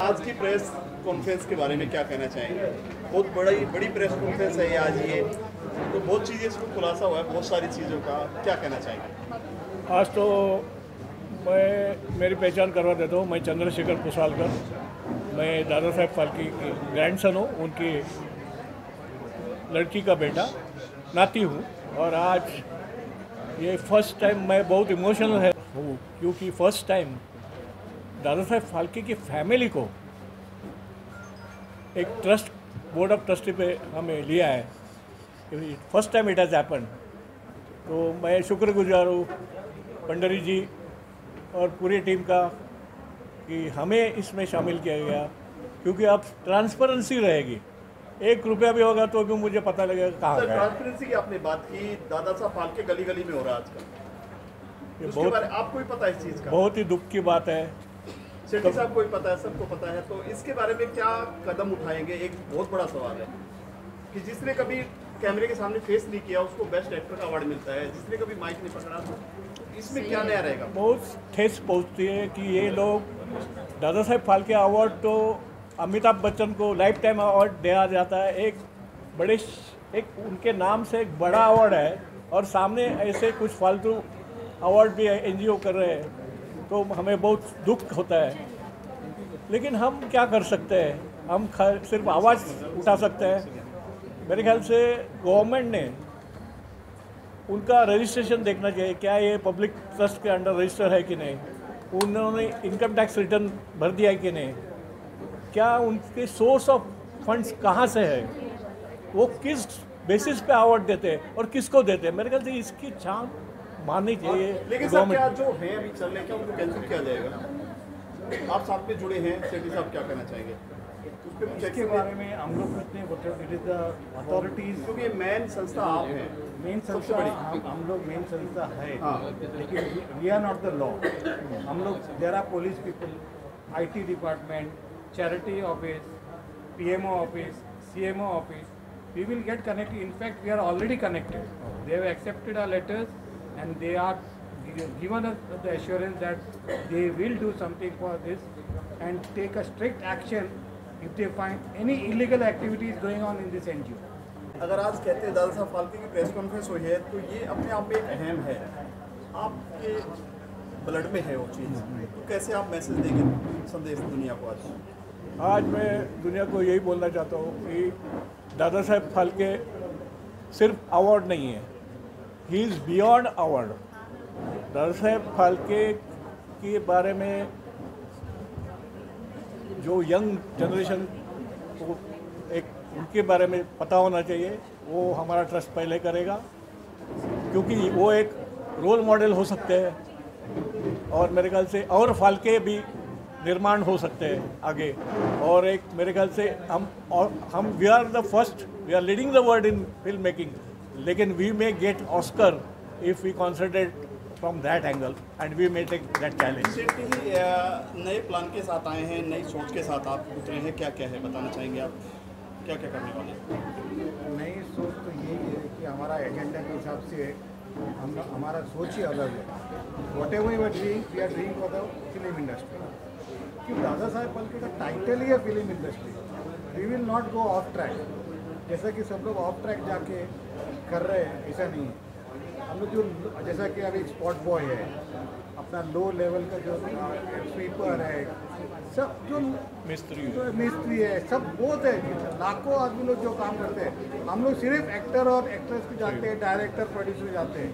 आज की press conference के बारे में क्या कहना चाहेंगे? बहुत बड़ी प्रेस कॉन्फ्रेंस है ये आज, ये तो बहुत चीज़ें इसमें खुलासा हुआ है, बहुत सारी चीज़ों का, क्या कहना चाहेंगे? आज तो मैं मेरी पहचान करवा देता हूँ। मैं चंद्रशेखर कुशालकर, मैं दादा साहब फाल्के की ग्रैंडसन हूँ, उनकी लड़की का बेटा, नाती हूँ। और आज ये फर्स्ट टाइम मैं बहुत इमोशनल हूँ क्योंकि फर्स्ट टाइम दादा साहब फाल्के की फैमिली को एक ट्रस्ट बोर्ड ऑफ ट्रस्टी पे हमें लिया है। First time it has happen. तो मैं शुक्रगुजार हूँ पंडरी जी और पूरी टीम का कि हमें इसमें शामिल किया गया, क्योंकि अब ट्रांसपेरेंसी रहेगी। 1 रुपया भी होगा तो भी मुझे पता लगेगा कहाँ गया। ट्रांसपेरेंसी की आपने बात की, दादा साहब फाल्के गली गली में हो रहा है आजकल, ये उसके बारे आपको भी पता है इस चीज़ का? बहुत ही दुख की बात है। शेट्टी साहब को भी पता है, सबको पता है। तो इसके बारे में क्या कदम उठाएंगे? एक बहुत बड़ा सवाल है कि जिसने कभी कैमरे के सामने फेस नहीं किया उसको बेस्ट एक्टर का अवार्ड मिलता है, जिसने कभी माइक नहीं पकड़ा, तो इसमें क्या नया रहेगा? बहुत ठेस पहुँचती है कि ये लोग दादा साहब फाल्के अवार्ड तो अमिताभ बच्चन को लाइफ टाइम अवार्ड दिया जाता है, एक उनके नाम से एक बड़ा अवार्ड है, और सामने ऐसे कुछ फालतू अवार्ड भी एनजीओ कर रहे हैं, तो हमें बहुत दुख होता है। लेकिन हम क्या कर सकते हैं? हम सिर्फ आवाज़ उठा सकते हैं। मेरे ख्याल से गवर्नमेंट ने उनका रजिस्ट्रेशन देखना चाहिए, क्या ये पब्लिक ट्रस्ट के अंडर रजिस्टर है कि नहीं, उन्होंने इनकम टैक्स रिटर्न भर दिया है कि नहीं, क्या उनके सोर्स ऑफ फंड्स कहाँ से है, वो किस बेसिस पे अवार्ड देते हैं और किसको देते हैं। मेरे ख्याल से इसकी छान माननी चाहिए। लेकिन सर, क्या जो है अभी चल रहे, क्या उनको कैंसिल किया जाएगा? आप साथ में जुड़े हैं, शेट्टी साहब क्या कहना चाहेंगे इसके बारे में? हम लोग कहते हैं अथॉरिटीज, क्योंकि ये मेन संस्था आप हैं, मेन संस्था हम लोग मेन संस्था है, लेकिन we are not the law. हम लोग there are police people, IT department, charity office, PMO office, CMO office, we will get connected. In fact, we are already connected. They have accepted our letters and they are given us the assurance that they will do something for this and take a strict action if they find any illegal activities going on in this NGO. अगर आज कहते हैं दादा साहब फाल्के की press conference हुई है, तो ये अपने आप में एक अहम है, आपके ब्लड में है वो चीज़, तो कैसे आप मैसेज देंगे संदेश दुनिया को? आज मैं दुनिया को यही बोलना चाहता हूँ कि दादा साहब फाल्के सिर्फ अवार्ड नहीं है, ही इज़ बियॉन्ड अवार्ड। दादा साहब फाल्के के बारे में जो यंग जनरेशन को एक उनके बारे में पता होना चाहिए, वो हमारा ट्रस्ट पहले करेगा, क्योंकि वो एक रोल मॉडल हो सकते हैं और मेरे ख्याल से और फाल्के भी निर्माण हो सकते हैं आगे। और एक मेरे ख्याल से हम we are the first, we are leading the world in film making, लेकिन we may get Oscar if we concentrate from that angle and we may take that challenge. Shetty नए प्लान के साथ आए हैं, नई सोच के साथ आप उतरे हैं, क्या क्या है बताना चाहेंगे आप? क्या क्या करने वाले हैं? नई सोच तो यही है कि हमारा एजेंडा के हिसाब से हमारा सोच ही अलग है। Whatever we are doing for the film industry, कि दादा साहब फाल्के का टाइटल ही है film industry. We will not go off track, जैसा कि सब लोग ऑफ ट्रैक जाके कर रहे हैं, ऐसा नहीं है। हम लोग जो जैसा कि अभी स्पॉट बॉय है, अपना लो लेवल का जो स्वीपर है, सब जो मिस्त्री है, सब बहुत है, लाखों आदमी लोग जो काम करते हैं। हम लोग सिर्फ एक्टर और एक्ट्रेस को जाते हैं, डायरेक्टर प्रोड्यूसर जाते हैं,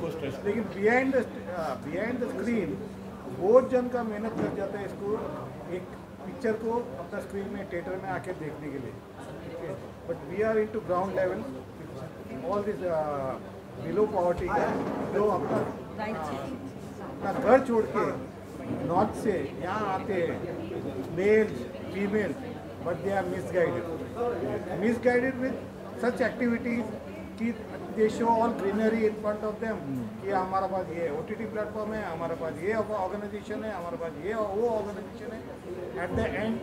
लेकिन बिहाइंड द स्क्रीन बहुत जन का मेहनत कर जाता है इसको, एक पिक्चर को अपना स्क्रीन में थिएटर में आके देखने के लिए। But we are into ground level, all this below poverty जो अपना घर छोड़ के नॉर्थ से यहाँ आते हैं, males female, but they are misguided with such activities कि they show all greenery in front of them, कि हमारे पास ये OTT प्लेटफॉर्म है, हमारे पास ये ऑर्गेनाइजेशन है, हमारे पास ये वो ऑर्गेनाइजेशन है। एट द एंड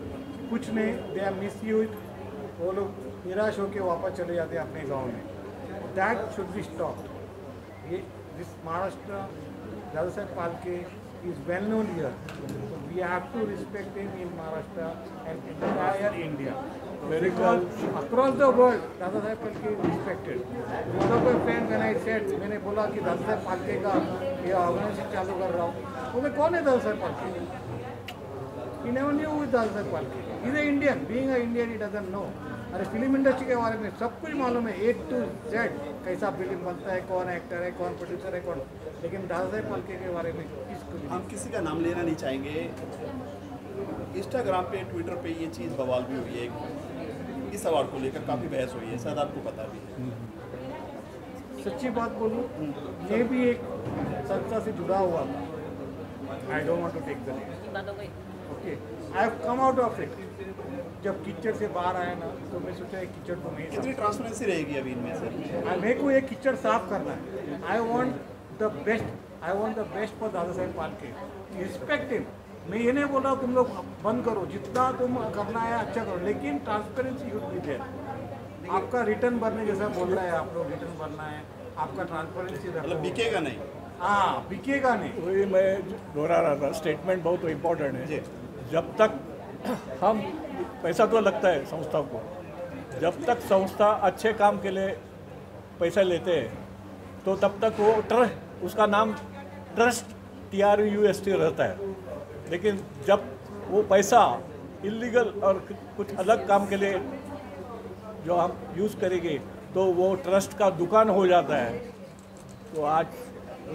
कुछ नहीं, दे आर मिसयूज, वो लोग निराश होकर वापस चले जाते हैं अपने गांव में। That should be stopped. ये this Maharashtra Dada Saheb Phalke is well known here. So we have to respect him in Maharashtra and entire India. Because across the world, Dada Saheb Phalke is respected. One of my friends, when I said, मैंने बोला कि दादा साहब फाल्के का ये organisation चालू कर रहा हूँ, तो मैं कौन है दादा Saheb Phalke? He never knew who is दादा Saheb Phalke. He's an Indian. Being an Indian, he doesn't know. अरे फिल्म इंडस्ट्री के बारे में सब कुछ मालूम है, A to Z, कैसा फिल्म बनता है, कौन एक्टर है, कौन प्रोड्यूसर है, कौन, लेकिन दादा साहब फाल्के के बारे में किसको नहीं. हम किसी का नाम लेना नहीं चाहेंगे. इंस्टाग्राम पे, ट्विटर पे ये चीज़ बवाल भी हुई है, इस अवार्ड को लेकर काफ़ी बहस हुई है, शायद आपको पता भी है. सच्ची बात बोलूँ, ये भी एक संस्था से जुड़ा हुआ था. I don't want to take the name. Okay, I have come out of it. जब कीचड़ से बाहर आया ना, तो मैं सोचा एक कीचड़ को नहीं. कितनी ट्रांसपेरेंसी रहेगी अभी इनमें से? मेरे को एक कीचड़ साफ करना है. I want the best for Dada Saheb Phalke. Respect him. मैं ये नहीं बोल रहा तुम लोग बंद करो, जितना तुम करना है अच्छा करो, लेकिन ट्रांसपेरेंसी शुड बी देयर. आपका रिटर्न भरने जैसा बोल रहा है, आप लोग रिटर्न भरना है, आपका ट्रांसपेरेंसी मतलब बिकेगा नहीं. हाँ, बिकेगा नहीं. वही मैं दोहरा रहा था, स्टेटमेंट बहुत इम्पोर्टेंट है. जब तक हम पैसा तो लगता है संस्था को, जब तक संस्था अच्छे काम के लिए पैसा लेते हैं तो तब तक वो ट्रस्ट, उसका नाम ट्रस्ट TRUST रहता है. लेकिन जब वो पैसा इलीगल और कुछ अलग काम के लिए जो हम यूज़ करेंगे तो वो ट्रस्ट का दुकान हो जाता है. तो आज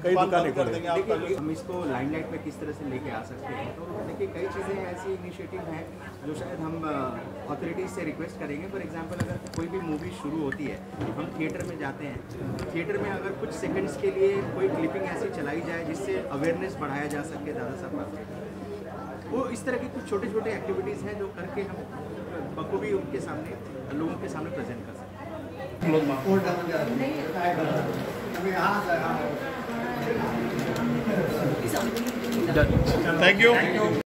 कई दुकानें कर देंगे. देखिए, हम इसको लाइमलाइट में किस तरह से लेके आ सकते हैं. तो देखिए, कई चीज़ें ऐसी इनिशिएटिव हैं जो शायद हम अथॉरिटीज़ से रिक्वेस्ट करेंगे. फॉर एग्जांपल, अगर कोई भी मूवी शुरू होती है, हम थिएटर में जाते हैं, थिएटर में अगर कुछ सेकंड्स के लिए कोई क्लिपिंग ऐसी चलाई जाए जिससे अवेयरनेस बढ़ाया जा सके दादा साहब, वो इस तरह की कुछ छोटे छोटे एक्टिविटीज़ हैं जो करके हम बखूबी उनके सामने, लोगों के सामने प्रेजेंट कर सकते हैं. Thank you.